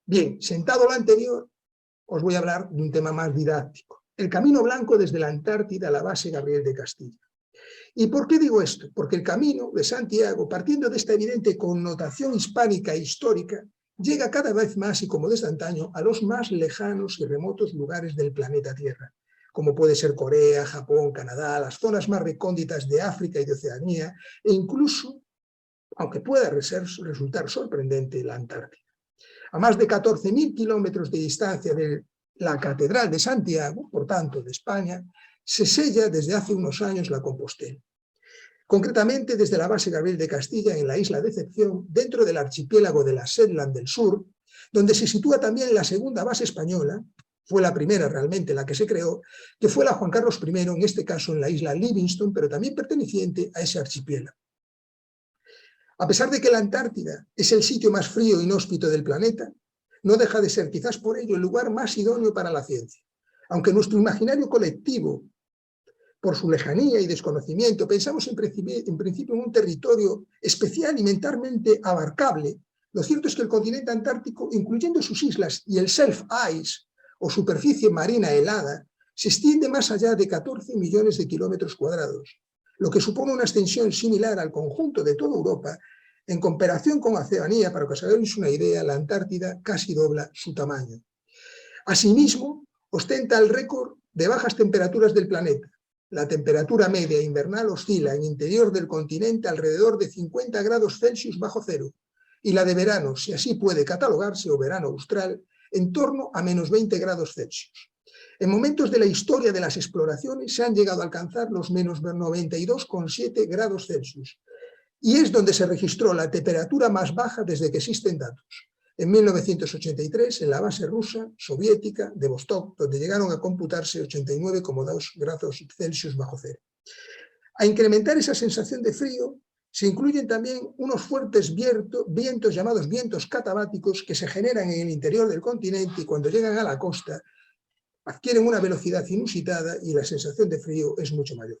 Bien, sentado lo anterior, os voy a hablar de un tema más didáctico. El camino blanco desde la Antártida a la base Gabriel de Castilla. ¿Y por qué digo esto? Porque el camino de Santiago, partiendo de esta evidente connotación hispánica e histórica, llega cada vez más y como desde antaño a los más lejanos y remotos lugares del planeta Tierra, como puede ser Corea, Japón, Canadá, las zonas más recónditas de África y de Oceanía, e incluso, aunque pueda resultar sorprendente, la Antártida. A más de 14.000 kilómetros de distancia de la Catedral de Santiago, por tanto de España, se sella desde hace unos años la Compostela. Concretamente desde la base Gabriel de Castilla en la isla de Decepción, dentro del archipiélago de las Shetland del Sur, donde se sitúa también la segunda base española, fue la primera realmente la que se creó, que fue la Juan Carlos I, en este caso en la isla Livingstone, pero también perteneciente a ese archipiélago. A pesar de que la Antártida es el sitio más frío e inhóspito del planeta, no deja de ser quizás por ello el lugar más idóneo para la ciencia. Aunque nuestro imaginario colectivo, por su lejanía y desconocimiento, pensamos en principio en un territorio especial y mentalmente abarcable, lo cierto es que el continente antártico, incluyendo sus islas y el self-ice, o superficie marina helada, se extiende más allá de 14 millones de kilómetros cuadrados, lo que supone una extensión similar al conjunto de toda Europa. En comparación con Oceanía, para que os hagáis una idea, la Antártida casi dobla su tamaño. Asimismo, ostenta el récord de bajas temperaturas del planeta. La temperatura media invernal oscila en interior del continente alrededor de 50 grados Celsius bajo cero, y la de verano, si así puede catalogarse, o verano austral, en torno a menos 20 grados Celsius. En momentos de la historia de las exploraciones se han llegado a alcanzar los menos 92,7 grados Celsius, y es donde se registró la temperatura más baja desde que existen datos, en 1983 en la base rusa soviética de Vostok, donde llegaron a computarse 89,2 grados Celsius bajo cero. A incrementar esa sensación de frío se incluyen también unos fuertes vientos llamados vientos catabáticos que se generan en el interior del continente y cuando llegan a la costa adquieren una velocidad inusitada y la sensación de frío es mucho mayor.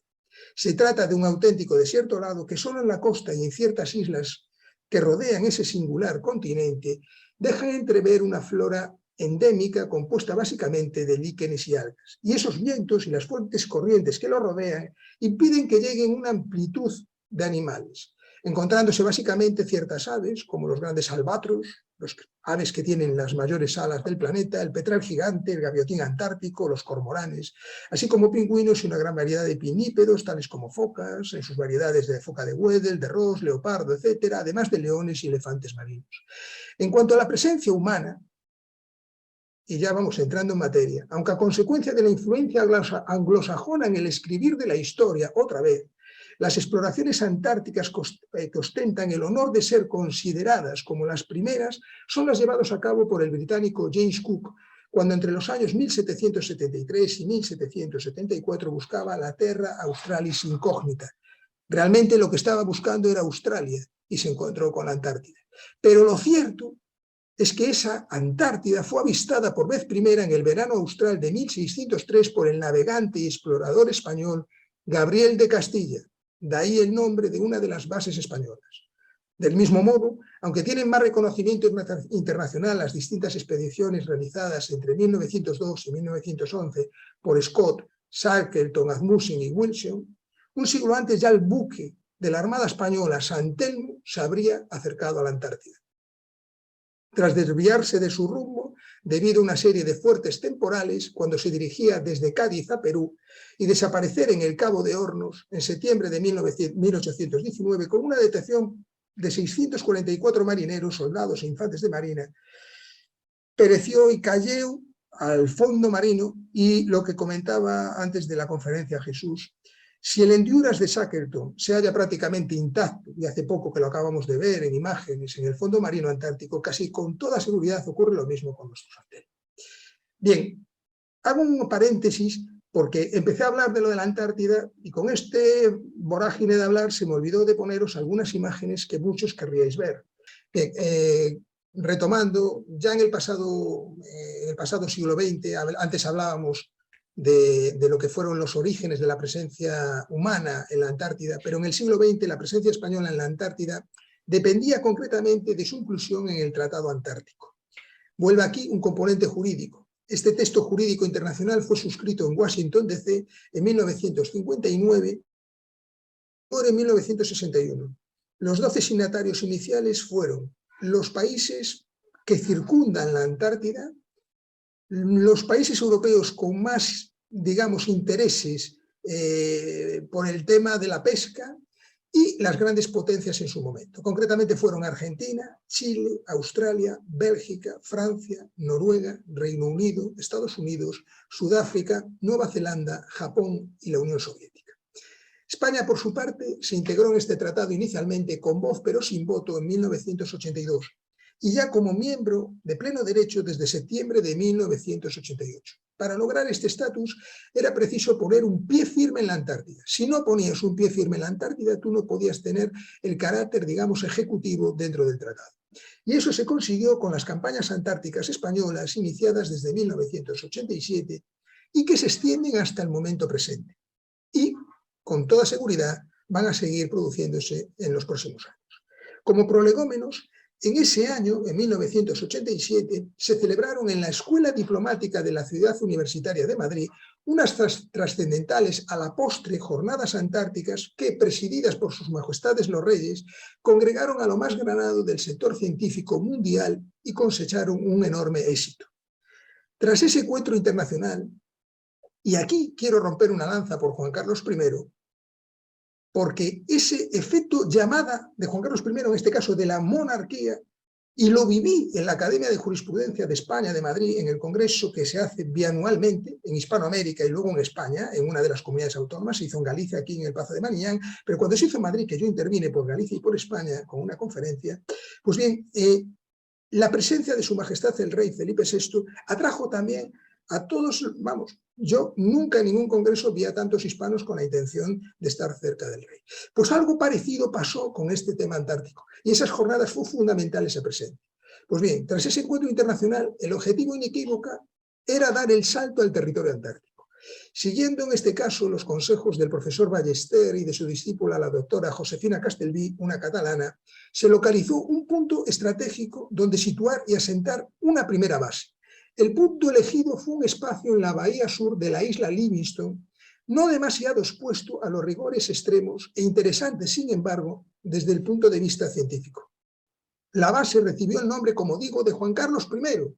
Se trata de un auténtico desierto helado que solo en la costa y en ciertas islas que rodean ese singular continente dejan entrever una flora endémica compuesta básicamente de líquenes y algas. Y esos vientos y las fuertes corrientes que lo rodean impiden que lleguen una amplitud de animales, encontrándose básicamente ciertas aves, como los grandes albatros, los aves que tienen las mayores alas del planeta, el petral gigante, el gaviotín antártico, los cormoranes, así como pingüinos y una gran variedad de pinípedos, tales como focas, en sus variedades de foca de Weddell, de Ross, leopardo, etc., además de leones y elefantes marinos. En cuanto a la presencia humana, y ya vamos entrando en materia, aunque a consecuencia de la influencia anglosajona en el escribir de la historia, otra vez, las exploraciones antárticas que ostentan el honor de ser consideradas como las primeras son las llevadas a cabo por el británico James Cook, cuando entre los años 1773 y 1774 buscaba la Terra Australis Incógnita. Realmente lo que estaba buscando era Australia y se encontró con la Antártida. Pero lo cierto es que esa Antártida fue avistada por vez primera en el verano austral de 1603 por el navegante y explorador español Gabriel de Castilla, de ahí el nombre de una de las bases españolas. Del mismo modo, aunque tienen más reconocimiento internacional las distintas expediciones realizadas entre 1902 y 1911 por Scott, Shackleton, Asmussen y Wilson, un siglo antes ya el buque de la Armada Española, San Telmo, se habría acercado a la Antártida. Tras desviarse de su rumbo debido a una serie de fuertes temporales cuando se dirigía desde Cádiz a Perú y desaparecer en el Cabo de Hornos en septiembre de 1819 con una detección de 644 marineros, soldados e infantes de marina, pereció y cayó al fondo marino. Y lo que comentaba antes de la conferencia Jesús, si el Endurance de Shackleton se halla prácticamente intacto, y hace poco que lo acabamos de ver en imágenes en el fondo marino antártico, casi con toda seguridad ocurre lo mismo con nuestro satélite. Bien, hago un paréntesis porque empecé a hablar de lo de la Antártida y con este vorágine de hablar se me olvidó de poneros algunas imágenes que muchos querríais ver. Retomando, ya en el pasado siglo XX, antes hablábamos de lo que fueron los orígenes de la presencia humana en la Antártida, pero en el siglo XX la presencia española en la Antártida dependía concretamente de su inclusión en el Tratado Antártico. Vuelve aquí un componente jurídico. Este texto jurídico internacional fue suscrito en Washington, D.C. en 1959 y en 1961. Los 12 signatarios iniciales fueron los países que circundan la Antártida, los países europeos con más, digamos, intereses por el tema de la pesca y las grandes potencias en su momento. Concretamente fueron Argentina, Chile, Australia, Bélgica, Francia, Noruega, Reino Unido, Estados Unidos, Sudáfrica, Nueva Zelanda, Japón y la Unión Soviética. España, por su parte, se integró en este tratado inicialmente con voz pero sin voto en 1982 y ya como miembro de pleno derecho desde septiembre de 1988. Para lograr este estatus era preciso poner un pie firme en la Antártida. Si no ponías un pie firme en la Antártida, tú no podías tener el carácter, digamos, ejecutivo dentro del tratado. Y eso se consiguió con las campañas antárticas españolas iniciadas desde 1987 y que se extienden hasta el momento presente. Y, con toda seguridad, van a seguir produciéndose en los próximos años. Como prolegómenos, en ese año, en 1987, se celebraron en la Escuela Diplomática de la Ciudad Universitaria de Madrid unas trascendentales a la postre jornadas antárticas que, presididas por sus majestades los reyes, congregaron a lo más granado del sector científico mundial y cosecharon un enorme éxito. Tras ese encuentro internacional, y aquí quiero romper una lanza por Juan Carlos I, porque ese efecto llamada de Juan Carlos I, en este caso de la monarquía, y lo viví en la Academia de Jurisprudencia de España, de Madrid, en el congreso que se hace bianualmente en Hispanoamérica y luego en España, en una de las comunidades autónomas, se hizo en Galicia, aquí en el Pazo de Maniñán, pero cuando se hizo en Madrid, que yo intervine por Galicia y por España con una conferencia, pues bien, la presencia de Su Majestad el Rey Felipe VI atrajo también a todos, vamos, yo nunca en ningún congreso vi a tantos hispanos con la intención de estar cerca del rey. Pues algo parecido pasó con este tema antártico, y esas jornadas fue fundamental ese presente. Pues bien, tras ese encuentro internacional, el objetivo inequívoco era dar el salto al territorio antártico. Siguiendo en este caso los consejos del profesor Ballester y de su discípula, la doctora Josefina Castelví, una catalana, se localizó un punto estratégico donde situar y asentar una primera base. El punto elegido fue un espacio en la bahía sur de la isla Livingston, no demasiado expuesto a los rigores extremos e interesante, sin embargo, desde el punto de vista científico. La base recibió el nombre, como digo, de Juan Carlos I,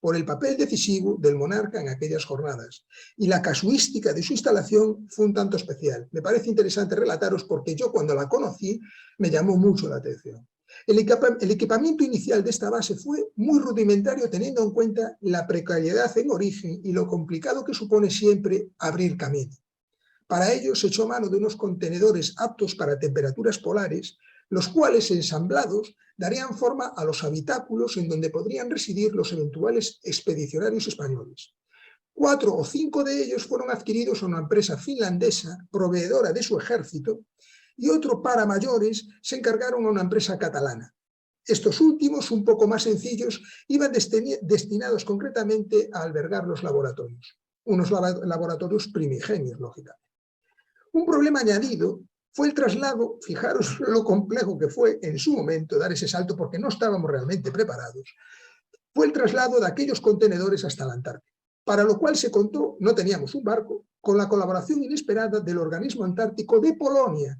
por el papel decisivo del monarca en aquellas jornadas, y la casuística de su instalación fue un tanto especial. Me parece interesante relataros porque yo cuando la conocí me llamó mucho la atención. El equipamiento inicial de esta base fue muy rudimentario teniendo en cuenta la precariedad en origen y lo complicado que supone siempre abrir camino. Para ello se echó mano de unos contenedores aptos para temperaturas polares, los cuales ensamblados darían forma a los habitáculos en donde podrían residir los eventuales expedicionarios españoles. 4 o 5 de ellos fueron adquiridos a una empresa finlandesa, proveedora de su ejército, y otro para mayores se encargaron a una empresa catalana. Estos últimos, un poco más sencillos, iban destinados concretamente a albergar los laboratorios, unos laboratorios primigenios, lógicamente. Un problema añadido fue el traslado, fijaros lo complejo que fue en su momento dar ese salto porque no estábamos realmente preparados, fue el traslado de aquellos contenedores hasta la Antártida, para lo cual se contó, no teníamos un barco, con la colaboración inesperada del Organismo Antártico de Polonia,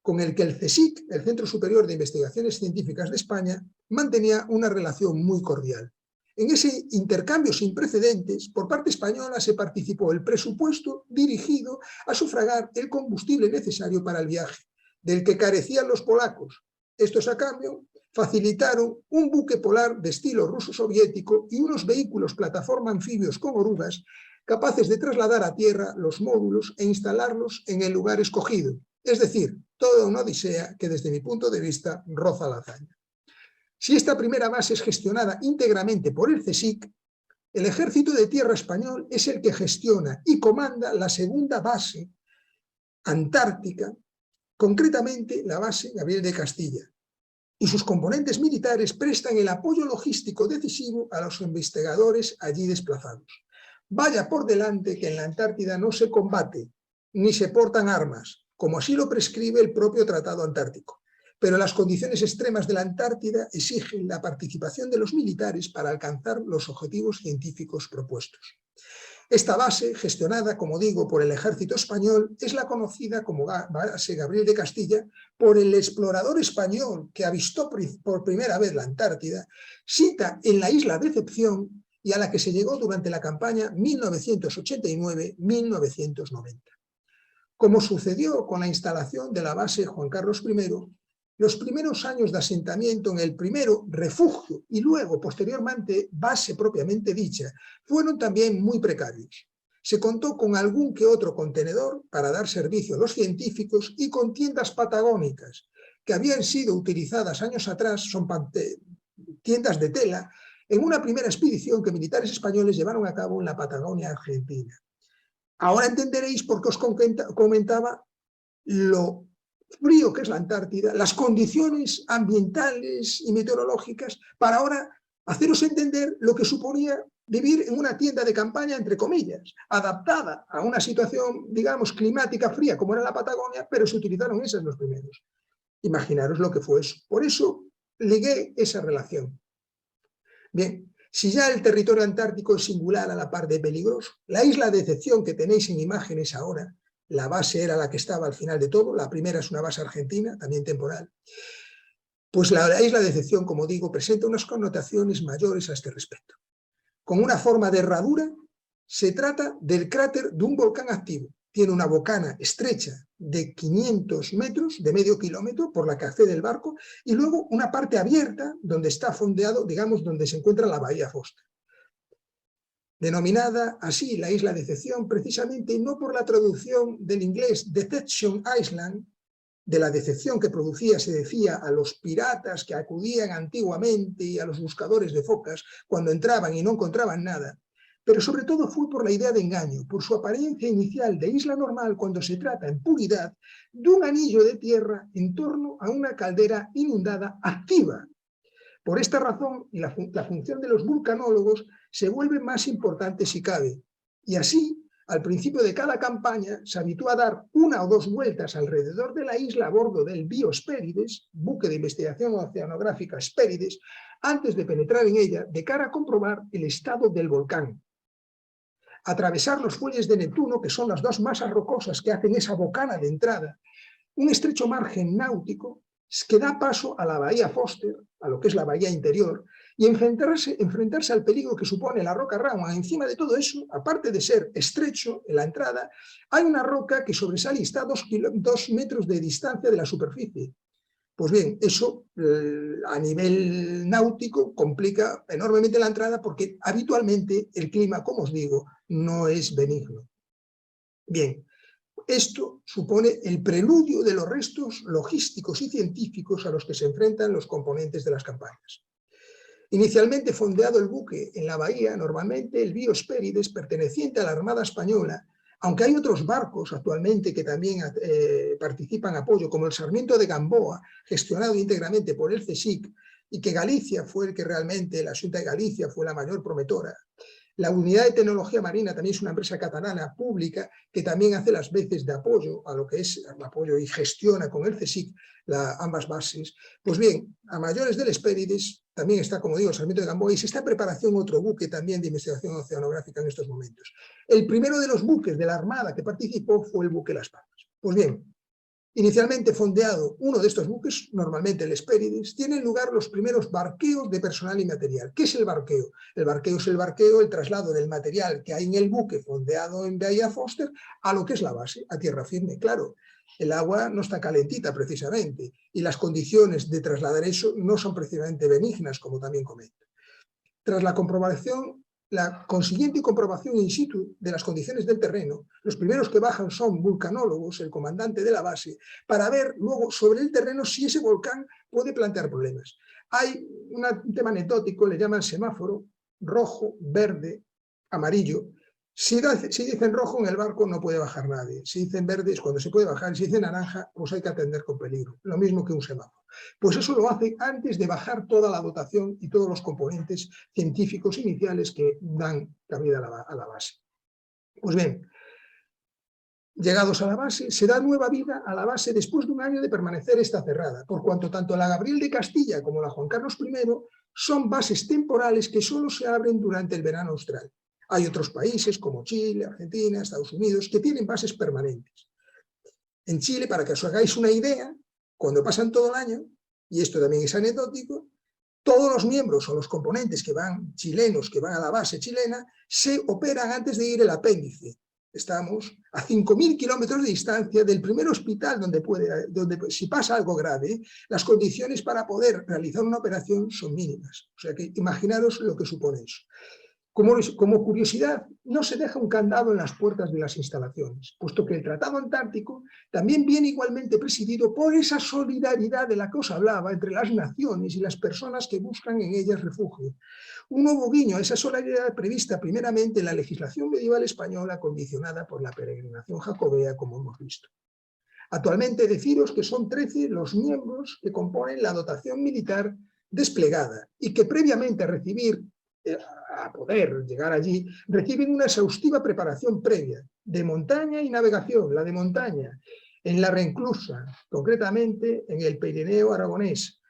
con el que el CSIC, el Centro Superior de Investigaciones Científicas de España, mantenía una relación muy cordial. En ese intercambio sin precedentes, por parte española se participó el presupuesto dirigido a sufragar el combustible necesario para el viaje, del que carecían los polacos. Estos, a cambio, facilitaron un buque polar de estilo ruso-soviético y unos vehículos plataforma anfibios con orugas capaces de trasladar a tierra los módulos e instalarlos en el lugar escogido. Es decir, toda una odisea que desde mi punto de vista roza la hazaña. Si esta primera base es gestionada íntegramente por el CSIC, el Ejército de Tierra Español es el que gestiona y comanda la segunda base antártica, concretamente la base Gabriel de Castilla, y sus componentes militares prestan el apoyo logístico decisivo a los investigadores allí desplazados. Vaya por delante que en la Antártida no se combate, ni se portan armas, como así lo prescribe el propio Tratado Antártico. pero las condiciones extremas de la Antártida exigen la participación de los militares para alcanzar los objetivos científicos propuestos. Esta base, gestionada, como digo, por el ejército español, es la conocida como base Gabriel de Castilla por el explorador español que avistó por primera vez la Antártida, sita en la isla Decepción y a la que se llegó durante la campaña 1989-1990. Como sucedió con la instalación de la base Juan Carlos I, los primeros años de asentamiento en el primero refugio y luego, posteriormente, base propiamente dicha, fueron también muy precarios. Se contó con algún que otro contenedor para dar servicio a los científicos y con tiendas patagónicas, que habían sido utilizadas años atrás, son tiendas de tela, en una primera expedición que militares españoles llevaron a cabo en la Patagonia argentina. Ahora entenderéis por qué os comentaba lo frío que es la Antártida, las condiciones ambientales y meteorológicas, para ahora haceros entender lo que suponía vivir en una tienda de campaña, entre comillas, adaptada a una situación, digamos, climática fría, como era la Patagonia, pero se utilizaron esas los primeros. Imaginaros lo que fue eso. Por eso ligué esa relación. Bien, si ya el territorio antártico es singular a la par de peligroso, la isla de Decepción que tenéis en imágenes ahora, la base era la que estaba al final de todo, la primera es una base argentina, también temporal, pues la isla de Decepción, como digo, presenta unas connotaciones mayores a este respecto. Con una forma de herradura, se trata del cráter de un volcán activo. Tiene una bocana estrecha de 500 metros, de medio kilómetro, por la que accede el barco, y luego una parte abierta donde está fondeado, digamos, donde se encuentra la bahía Foster. Denominada así la isla de Decepción, precisamente no por la traducción del inglés Deception Island, de la decepción que producía, se decía, a los piratas que acudían antiguamente y a los buscadores de focas cuando entraban y no encontraban nada, pero sobre todo fue por la idea de engaño, por su apariencia inicial de isla normal cuando se trata en puridad de un anillo de tierra en torno a una caldera inundada activa. Por esta razón, la función de los vulcanólogos se vuelve más importante si cabe, y así, al principio de cada campaña, se habitúa a dar una o dos vueltas alrededor de la isla a bordo del Biospérides, buque de investigación oceanográfica Hespérides, antes de penetrar en ella, de cara a comprobar el estado del volcán. Atravesar los fuelles de Neptuno, que son las dos masas rocosas que hacen esa bocana de entrada, un estrecho margen náutico que da paso a la bahía Foster, a lo que es la bahía interior, y enfrentarse al peligro que supone la roca Rauma. Encima de todo eso, aparte de ser estrecho en la entrada, hay una roca que sobresale y está a 2 metros de distancia de la superficie. Pues bien, eso a nivel náutico complica enormemente la entrada porque habitualmente el clima, como os digo, no es benigno. Bien, esto supone el preludio de los restos logísticos y científicos a los que se enfrentan los componentes de las campañas. Inicialmente fondeado el buque en la bahía, normalmente el Biospérides, perteneciente a la Armada Española, aunque hay otros barcos actualmente que también participan en apoyo, como el Sarmiento de Gamboa, gestionado íntegramente por el CSIC, y que Galicia fue el que realmente, la Xunta de Galicia fue la mayor promotora. La Unidad de Tecnología Marina también es una empresa catalana pública que también hace las veces de apoyo a lo que es el apoyo y gestiona con el CSIC ambas bases. Pues bien, a mayores del Hespérides también está, como digo, el Sarmiento de Gamboa, y se está en preparación otro buque también de investigación oceanográfica en estos momentos. El primero de los buques de la Armada que participó fue el buque Las Palmas. Pues bien, inicialmente fondeado uno de estos buques, normalmente el Hespérides, tienen lugar los primeros barqueos de personal y material. ¿Qué es el barqueo? El barqueo es el traslado del material que hay en el buque fondeado en Bahía Foster a lo que es la base, a tierra firme. Claro, el agua no está calentita precisamente y las condiciones de trasladar eso no son precisamente benignas, como también comento. Tras la comprobación, la consiguiente comprobación in situ de las condiciones del terreno, los primeros que bajan son vulcanólogos, el comandante de la base, para ver luego sobre el terreno si ese volcán puede plantear problemas. Hay un tema anecdótico, le llaman semáforo, rojo, verde, amarillo. Si dicen rojo en el barco no puede bajar nadie, si dicen verde es cuando se puede bajar, si dicen naranja pues hay que atender con peligro, lo mismo que un semáforo. Pues eso lo hace antes de bajar toda la dotación y todos los componentes científicos iniciales que dan cabida a la base. Pues bien, Llegados a la base, se da nueva vida a la base después de un año de permanecer esta cerrada, por cuanto tanto la Gabriel de Castilla como la Juan Carlos I son bases temporales que solo se abren durante el verano austral. Hay otros países como Chile, Argentina, Estados Unidos, que tienen bases permanentes. En Chile, para que os hagáis una idea, cuando pasan todo el año, y esto también es anecdótico, todos los miembros o los componentes que van chilenos, que van a la base chilena, se operan antes de ir el apéndice. Estamos a 5.000 kilómetros de distancia del primer hospital donde si pasa algo grave, las condiciones para poder realizar una operación son mínimas. O sea que imaginaros lo que supone eso. Como curiosidad, no se deja un candado en las puertas de las instalaciones, puesto que el Tratado Antártico también viene igualmente presidido por esa solidaridad de la que os hablaba entre las naciones y las personas que buscan en ellas refugio. Un nuevo guiño a esa solidaridad prevista primeramente en la legislación medieval española condicionada por la peregrinación jacobea, como hemos visto. Actualmente deciros que son 13 los miembros que componen la dotación militar desplegada y que previamente a poder llegar allí, reciben una exhaustiva preparación previa de montaña y navegación, la de montaña, en la Renclusa, concretamente en el Pirineo aragonés.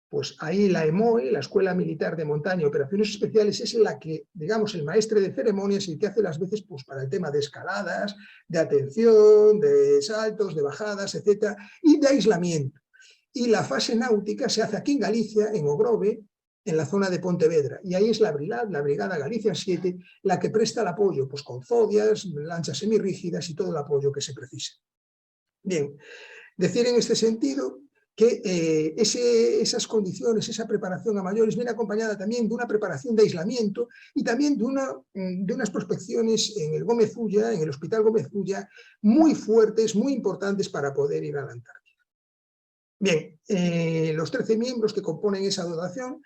Pues ahí la EMOE, la Escuela Militar de Montaña y Operaciones Especiales, es la que, digamos, el maestre de ceremonias y que hace las veces pues, para el tema de escaladas, de atención, de saltos, de bajadas, etcétera, y de aislamiento. Y la fase náutica se hace aquí en Galicia, en Ogrove, en la zona de Pontevedra, y ahí es la Brigada Galicia 7, la que presta el apoyo, pues con zodias, lanchas semirrígidas y todo el apoyo que se precise. Bien, decir en este sentido que esas condiciones, esa preparación a mayores viene acompañada también de una preparación de aislamiento y también de unas prospecciones en el Gómez Ulla, en el Hospital Gómez Ulla, muy fuertes, muy importantes para poder ir a la Antártida. Bien, los 13 miembros que componen esa dotación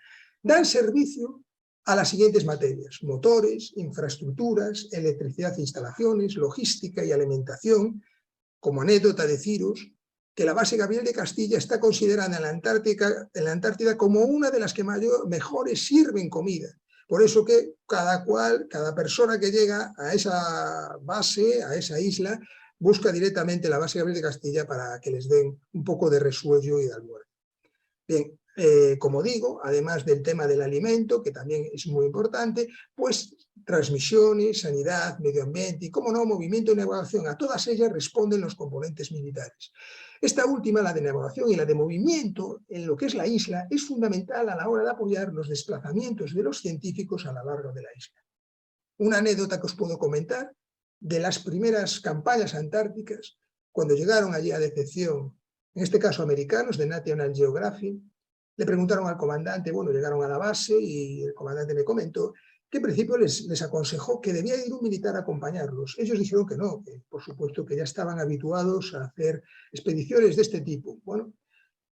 dan servicio a las siguientes materias: motores, infraestructuras, electricidad e instalaciones, logística y alimentación. Como anécdota deciros que la base Gabriel de Castilla está considerada en la Antártida como una de las que mejores sirven comida. Por eso que cada persona que llega a esa base, a esa isla, busca directamente la base Gabriel de Castilla para que les den un poco de resuello y de almuerzo. Bien, como digo, además del tema del alimento, que también es muy importante, pues transmisiones, sanidad, medio ambiente y, como no, movimiento y navegación, a todas ellas responden los componentes militares. Esta última, la de navegación y la de movimiento, en lo que es la isla, es fundamental a la hora de apoyar los desplazamientos de los científicos a lo largo de la isla. Una anécdota que os puedo comentar de las primeras campañas antárticas, cuando llegaron allí a Decepción, en este caso americanos, de National Geographic, le preguntaron al comandante, bueno, llegaron a la base y el comandante me comentó que en principio les aconsejó que debía ir un militar a acompañarlos. Ellos dijeron que no, que por supuesto que ya estaban habituados a hacer expediciones de este tipo. Bueno,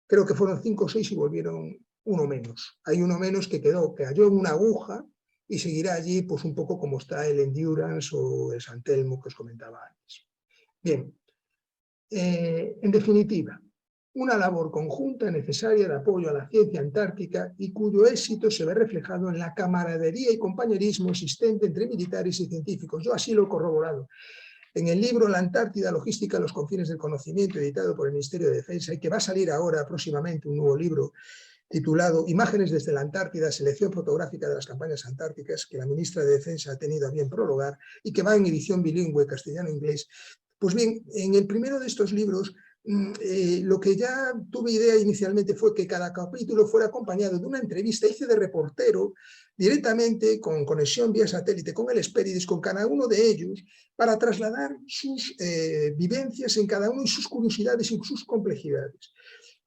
creo que fueron 5 o 6 y volvieron uno menos. Hay uno menos que cayó en una aguja y seguirá allí pues un poco como está el Endurance o el San Telmo que os comentaba antes. Bien, en definitiva, una labor conjunta necesaria de apoyo a la ciencia antártica y cuyo éxito se ve reflejado en la camaradería y compañerismo existente entre militares y científicos. Yo así lo he corroborado. En el libro La Antártida, logística a los confines del conocimiento, editado por el Ministerio de Defensa y que va a salir ahora próximamente un nuevo libro titulado Imágenes desde la Antártida, selección fotográfica de las campañas antárticas, que la ministra de Defensa ha tenido a bien prologar y que va en edición bilingüe castellano-inglés. Pues bien, en el primero de estos libros, lo que ya tuve idea inicialmente fue que cada capítulo fuera acompañado de una entrevista. Hice de reportero directamente con conexión vía satélite con el Hespérides, con cada uno de ellos, para trasladar sus vivencias en cada uno y sus curiosidades y sus complejidades.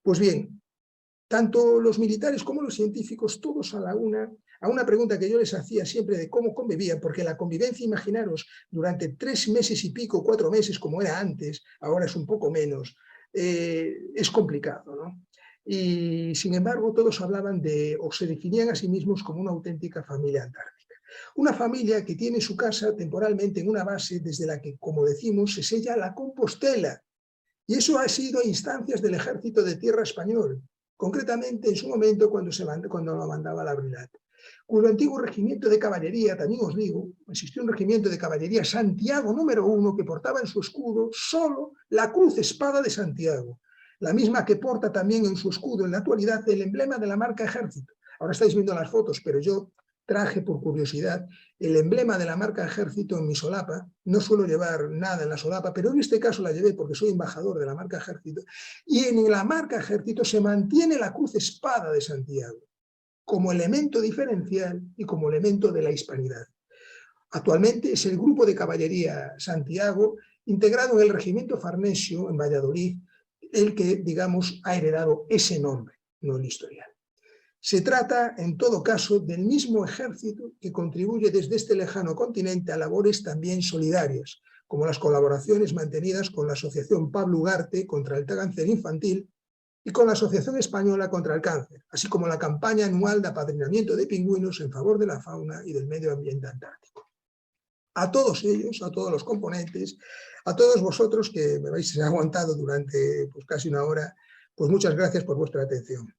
Pues bien, tanto los militares como los científicos, todos a una pregunta que yo les hacía siempre de cómo convivían, porque la convivencia, imaginaros, durante 3 meses y pico, 4 meses, como era antes, ahora es un poco menos, es complicado, ¿no? Y sin embargo, todos hablaban o se definían a sí mismos como una auténtica familia antártica. Una familia que tiene su casa temporalmente en una base desde la que, como decimos, se sella la Compostela. Y eso ha sido a instancias del Ejército de Tierra español, concretamente en su momento cuando lo mandaba la Brilat. cuyo antiguo regimiento de caballería, también os digo, existió un regimiento de caballería Santiago número 1 que portaba en su escudo solo la cruz espada de Santiago, la misma que porta también en su escudo en la actualidad el emblema de la marca Ejército. Ahora estáis viendo las fotos, pero yo traje por curiosidad el emblema de la marca Ejército en mi solapa. No suelo llevar nada en la solapa, pero en este caso la llevé porque soy embajador de la marca Ejército. Y en la marca Ejército se mantiene la cruz espada de Santiago como elemento diferencial y como elemento de la hispanidad. Actualmente es el grupo de caballería Santiago, integrado en el regimiento Farnesio en Valladolid, el que, digamos, ha heredado ese nombre, no el historial. Se trata, en todo caso, del mismo ejército que contribuye desde este lejano continente a labores también solidarias, como las colaboraciones mantenidas con la Asociación Pablo Ugarte contra el cáncer infantil y con la Asociación Española contra el Cáncer, así como la campaña anual de apadrinamiento de pingüinos en favor de la fauna y del medio ambiente antártico. A todos ellos, a todos los componentes, a todos vosotros que me habéis aguantado durante casi una hora, pues muchas gracias por vuestra atención.